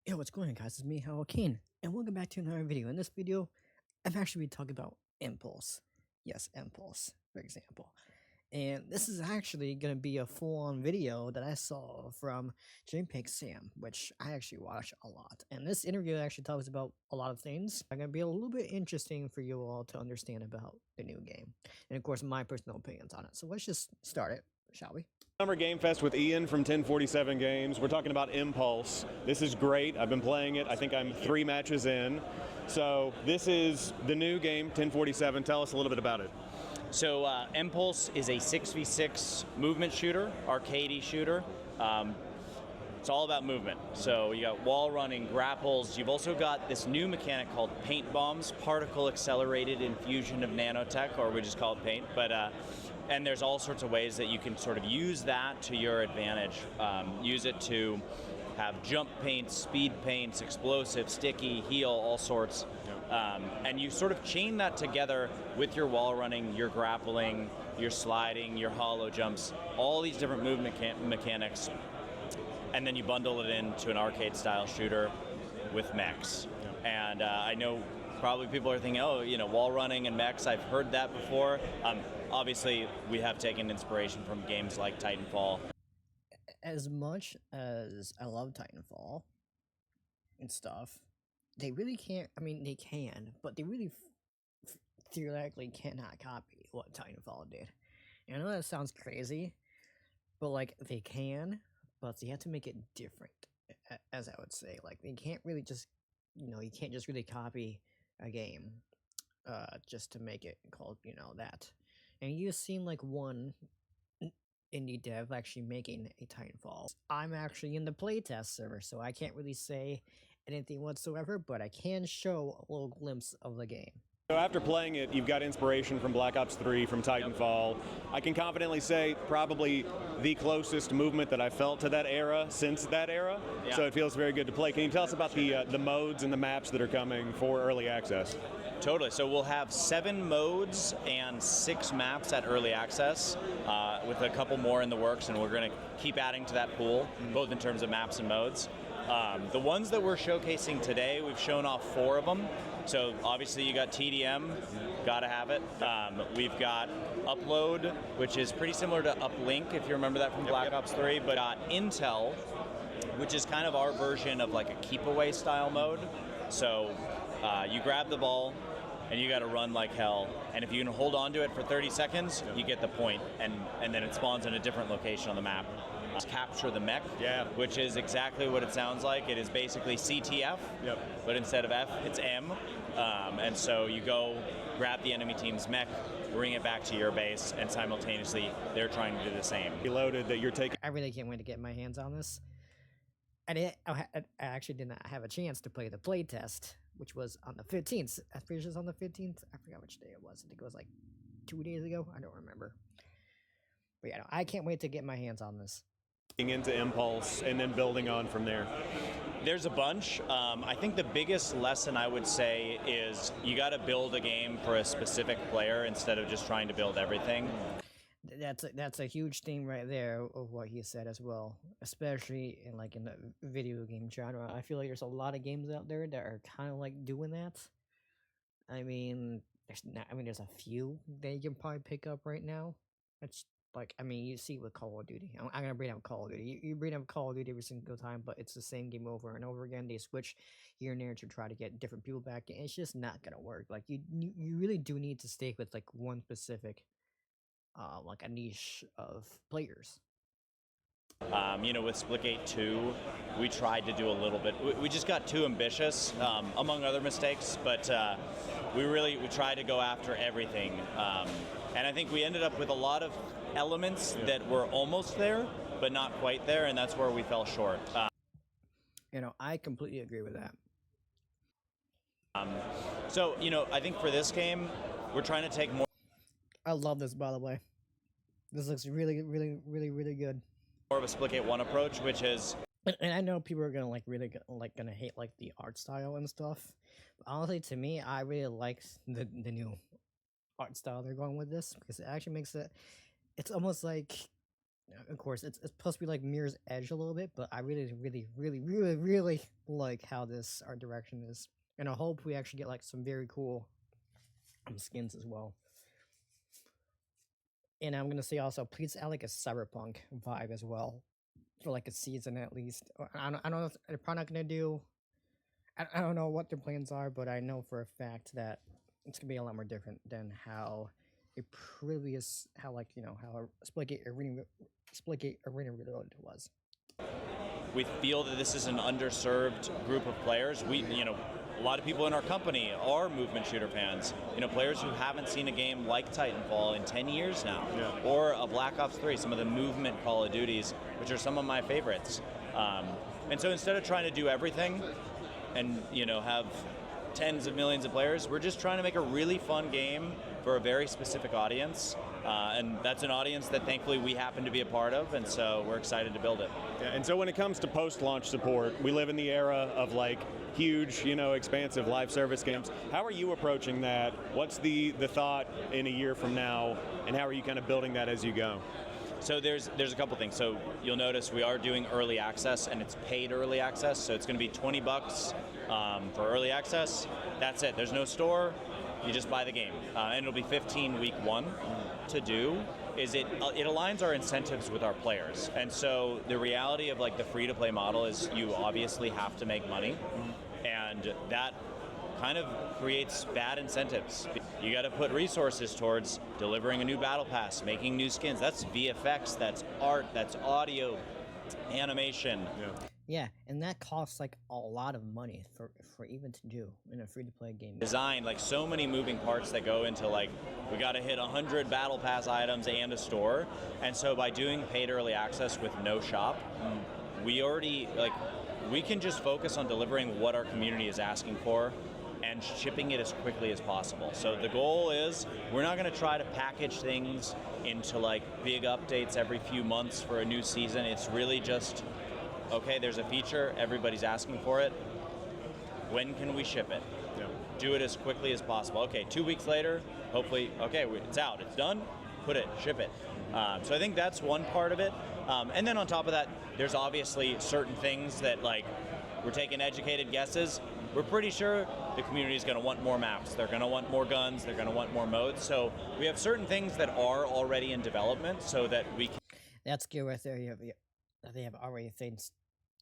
Yo, what's going on, guys? It's me, HowlKing, and welcome back to another video. In this video, I'm actually talking about Impulse. Yes, Impulse, for example. And this is actually going to be a full-on video that I saw from JPEG Sam, which I actually watch a lot. And this interview actually talks about a lot of things. It's going to be a little bit interesting for you all to understand about the new game. And of course, my personal opinions on it. So let's just start it, shall we? Summer Game Fest with Ian from 1047 Games. We're talking about Impulse. This is great. I've been playing it. I think I'm 3 matches in. So this is the new game, 1047. Tell us a little bit about it. So Empulse is a 6v6 movement shooter, arcadey shooter. It's all about movement. So you got wall running, grapples. You've also got this new mechanic called paint bombs, particle accelerated infusion of nanotech, or we just call it paint. But and there's all sorts of ways that you can sort of use that to your advantage. Use it to have jump paints, speed paints, explosive, sticky, heal, all sorts. And you sort of chain that together with your wall running, your grappling, your sliding, your hollow jumps, all these different movement mechanics. And then you bundle it into an arcade-style shooter with mechs. And I know probably people are thinking, oh, you know, wall running and mechs, I've heard that before. Obviously, we have taken inspiration from games like Titanfall. As much as I love Titanfall and stuff, they really can't. I mean, they can, but they really theoretically cannot copy what Titanfall did. And I know that sounds crazy, but like they can, but they have to make it different, as I would say. Like they can't really just, you can't just really copy a game, just to make it called, that. And you've seen like one indie dev actually making a Titanfall. I'm actually in the playtest server, so I can't really say anything whatsoever, but I can show a little glimpse of the game. So after playing it, you've got inspiration from Black Ops 3, from Titanfall. I can confidently say probably the closest movement that I felt to that era since that era. Yeah. So it feels very good to play. Can you tell us about the modes and the maps that are coming for early access? Totally. So we'll have 7 modes and 6 maps at early access, with a couple more in the works, and we're going to keep adding to that pool, both in terms of maps and modes. The ones that we're showcasing today, we've shown off 4 of them. So obviously you got TDM, gotta have it. We've got Upload, which is pretty similar to Uplink, if you remember that from Black Ops 3, but Intel, which is kind of our version of like a keep away style mode. So you grab the ball, and you got to run like hell. And if you can hold on to it for 30 seconds, you get the point, and then it spawns in a different location on the map. Capture the mech, which is exactly what it sounds like. It is basically CTF, but instead of F, it's M. And so you go grab the enemy team's mech, bring it back to your base, and simultaneously they're trying to do the same. Reloaded that you're taking. I really can't wait to get my hands on this. I actually did not have a chance to play the playtest, which was on the 15th. I'm pretty sure it was on the 15th. I forgot which day it was. I think it was like 2 days ago. I don't remember. But yeah, no, I can't wait to get my hands on this. Into Impulse and then building on from there. There's a bunch. I think the biggest lesson I would say is you got to build a game for a specific player instead of just trying to build everything. That's a huge thing right there of what he said as well, especially in the video game genre. I feel like there's a lot of games out there that are kind of like doing that. I mean, there's a few that you can probably pick up right now. It's like, I mean, you see with Call of Duty. I'm gonna bring up Call of Duty. You bring up Call of Duty every single time, but it's the same game over and over again. They switch here and there to try to get different people back, and it's just not gonna work. Like you really do need to stick with like one specific, like a niche of players. With Splitgate 2, we tried to do a little bit. We just got too ambitious, among other mistakes, but we tried to go after everything. And I think we ended up with a lot of elements that were almost there, but not quite there, and that's where we fell short. I completely agree with that. So, I think for this game, we're trying to take more. I love this, by the way. This looks really, really, really, really good. More of a Splitgate 1 approach, which is. And I know people are gonna gonna hate like the art style and stuff. But honestly, to me, I really like the new art style they're going with this, because it actually makes it. It's almost like Of course, it's supposed to be like Mirror's Edge a little bit, but I really, really, really, really, really like how this art direction is, and I hope we actually get like some very cool skins as well. And I'm gonna say also, please add like a cyberpunk vibe as well for like a season at least. I don't know if they're probably not gonna do. I don't know what their plans are, but I know for a fact that it's gonna be a lot more different than how a previous, how like how Splitgate Arena Reloaded was. We feel that this is an underserved group of players. A lot of people in our company are movement shooter fans. Players who haven't seen a game like Titanfall in 10 years now, or a Black Ops 3, some of the movement Call of Duties, which are some of my favorites. And so instead of trying to do everything and have tens of millions of players, we're just trying to make a really fun game for a very specific audience. And that's an audience that thankfully we happen to be a part of, and so we're excited to build it. Yeah, and so when it comes to post-launch support, we live in the era of like huge, expansive live service games. How are you approaching that? What's the thought in a year from now, and how are you kind of building that as you go? So there's a couple things. So you'll notice we are doing early access, and it's paid early access. So it's going to be $20 for early access. That's it. There's no store. You just buy the game, and it'll be 15 week one. To do is it aligns our incentives with our players, and so the reality of like the free-to-play model is you obviously have to make money, and that kind of creates bad incentives. You got to put resources towards delivering a new battle pass, making new skins. That's VFX, that's art, that's audio, animation. Yeah, and that costs like a lot of money for even to do in a free-to-play game. Design, like so many moving parts that go into like, we got to hit 100 battle pass items and a store, and so by doing paid early access with no shop, we can just focus on delivering what our community is asking for and shipping it as quickly as possible. So the goal is, we're not going to try to package things into like big updates every few months for a new season. It's really just, okay, there's a feature, everybody's asking for it. When can we ship it? Do it as quickly as possible. Okay, 2 weeks later, hopefully, okay, it's out, it's done, put it, ship it. So I think that's one part of it. And then on top of that, there's obviously certain things that like, we're taking educated guesses. We're pretty sure the community is going to want more maps. They're going to want more guns. They're going to want more modes. So we have certain things that are already in development so that we can... That's good right there. They have already things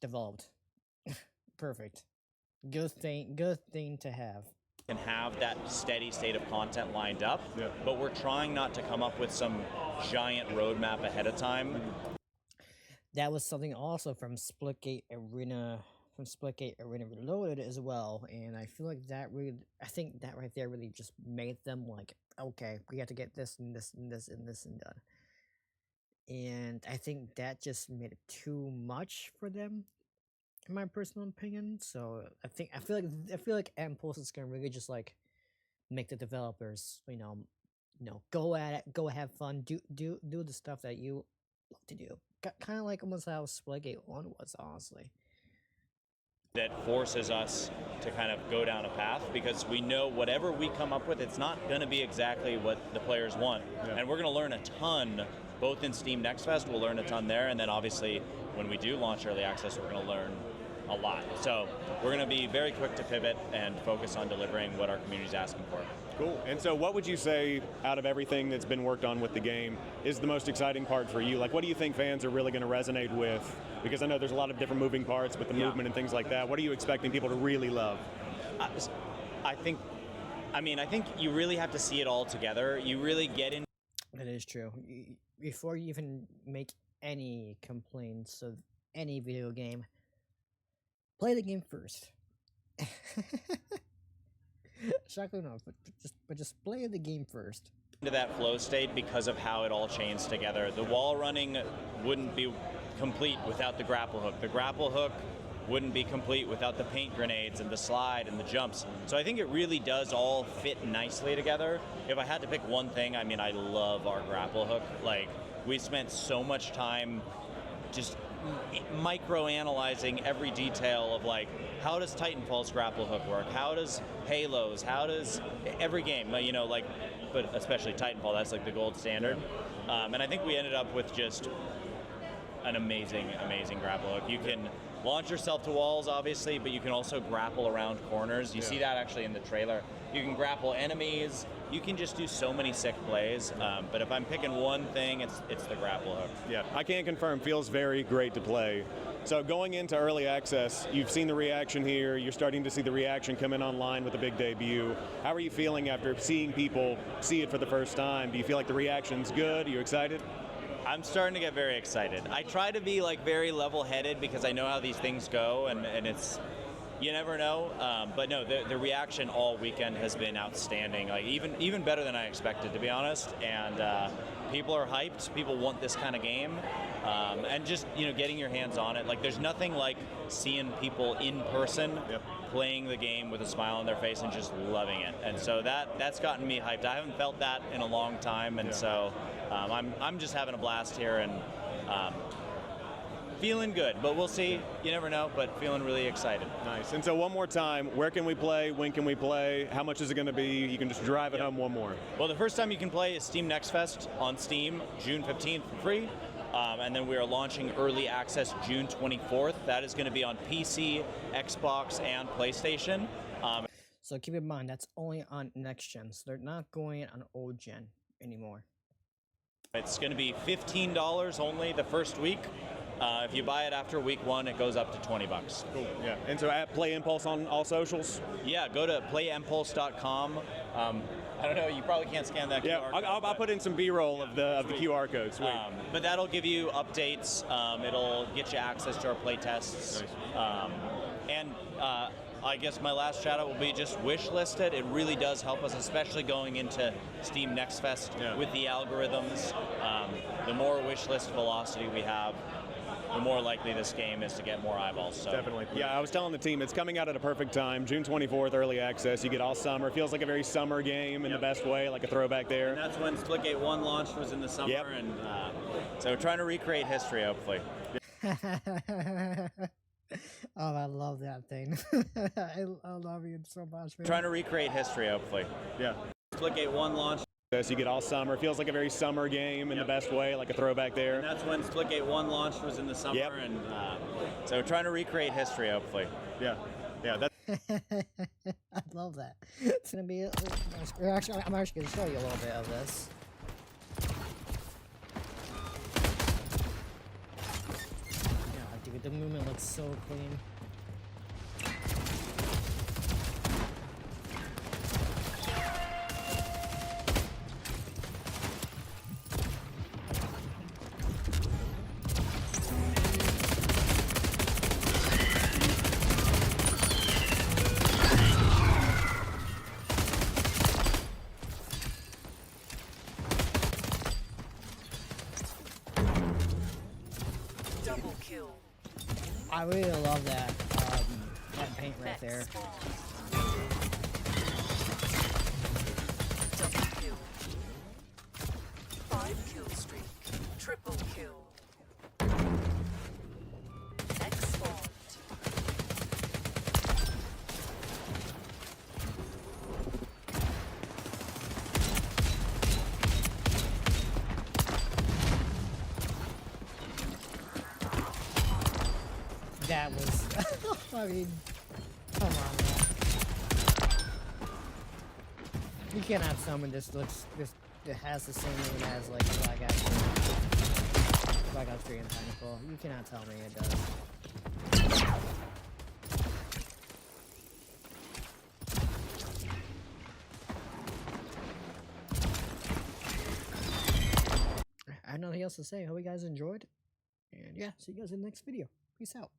developed. Perfect. Good thing to have. And have that steady state of content lined up, but we're trying not to come up with some giant roadmap ahead of time. That was something also from Splitgate Arena Reloaded as well, and I feel like I think that right there really just made them like, okay, we have to get this and this and this and this and done. And I think that just made it too much for them, in my personal opinion. So I feel like Empulse is gonna really just like make the developers, go at it, go have fun, do the stuff that you love to do. Kind of like almost how Splitgate 1 was, honestly. That forces us to kind of go down a path, because we know whatever we come up with, it's not going to be exactly what the players want. And we're going to learn a ton, both in Steam Next Fest, we'll learn a ton there, and then obviously when we do launch early access, we're going to learn a lot. So we're going to be very quick to pivot and focus on delivering what our community is asking for. Cool. And so what would you say, out of everything that's been worked on with the game, is the most exciting part for you? Like, what do you think fans are really going to resonate with? Because I know there's a lot of different moving parts with the movement and things like that. What are you expecting people to really love? I think you really have to see it all together. You really get in. That is true. Before you even make any complaints of any video game, play the game first. Shockingly enough, but just play the game first. Into that flow state because of how it all chains together. The wall running wouldn't be complete without the grapple hook. The grapple hook wouldn't be complete without the paint grenades and the slide and the jumps. So I think it really does all fit nicely together. If I had to pick one thing, I love our grapple hook. Like, we spent so much time just micro-analyzing every detail of like, how does Titanfall's grapple hook work? How does Halo's? How does every game, but especially Titanfall, that's like the gold standard. And I think we ended up with just an amazing grapple hook. You can launch yourself to walls, obviously, but you can also grapple around corners. You see that actually in the trailer. You can grapple enemies. You can just do so many sick plays. But if I'm picking one thing, it's the grapple hook. Yeah, I can confirm. Feels very great to play. So going into early access, you've seen the reaction here. You're starting to see the reaction come in online with the big debut. How are you feeling after seeing people see it for the first time? Do you feel like the reaction's good? Are you excited? I'm starting to get very excited. I try to be like very level-headed because I know how these things go, and it's, you never know. But no, the reaction all weekend has been outstanding. Like even better than I expected, to be honest. And people are hyped. People want this kind of game, and just getting your hands on it. Like there's nothing like seeing people in person playing the game with a smile on their face and just loving it. And so that's gotten me hyped. I haven't felt that in a long time, and so I'm just having a blast here and feeling good. But we'll see. You never know. But feeling really excited. Nice. And so one more time, where can we play? When can we play? How much is it going to be? You can just drive it home one more. Well, the first time you can play is Steam Next Fest on Steam, June 15th for free. And then we are launching early access June 24th. That is going to be on PC, Xbox, and PlayStation. So keep in mind, that's only on next gen. So they're not going on old gen anymore. It's going to be $15 only the first week. If you buy it after week 1, it goes up to $20. Cool. Yeah. And so at Play Impulse on all socials? Yeah, go to playimpulse.com. I don't know, you probably can't scan that QR code. I'll put in some B-roll of the QR code. Sweet. But that'll give you updates. It'll get you access to our play tests. Nice. And I guess my last shout out will be just wish list it. It really does help us, especially going into Steam Next Fest with the algorithms. The more wish list velocity we have, the more likely this game is to get more eyeballs. So. Definitely. Yeah, I was telling the team, it's coming out at a perfect time. June 24th, early access. You get all summer. Feels like a very summer game in the best way, like a throwback there. And that's when Splitgate 1 launched, was in the summer. Yep. And so trying to recreate history, hopefully. Oh, I love that thing. I love you so much, man. Trying to recreate history, hopefully. Yeah. Splitgate 1 launched. You get all summer. Feels like a very summer game in the best way, like a throwback there. And that's when Splitgate 1 launched, was in the summer. Yep. And so trying to recreate history, hopefully. Yeah. Yeah. I love that. It's gonna be. Actually, I'm actually gonna show you a little bit of this. Yeah, dude, the movement looks so clean. I really love that paint right there. Double kill. 5-kill streak. Triple kill. X-spawned. That was, I mean, come on, man. You cannot summon this. It has the same name as like Black Ops 3 and Titanfall. You cannot tell me it does. I have nothing else to say. Hope you guys enjoyed. And yeah, see you guys in the next video. Peace out.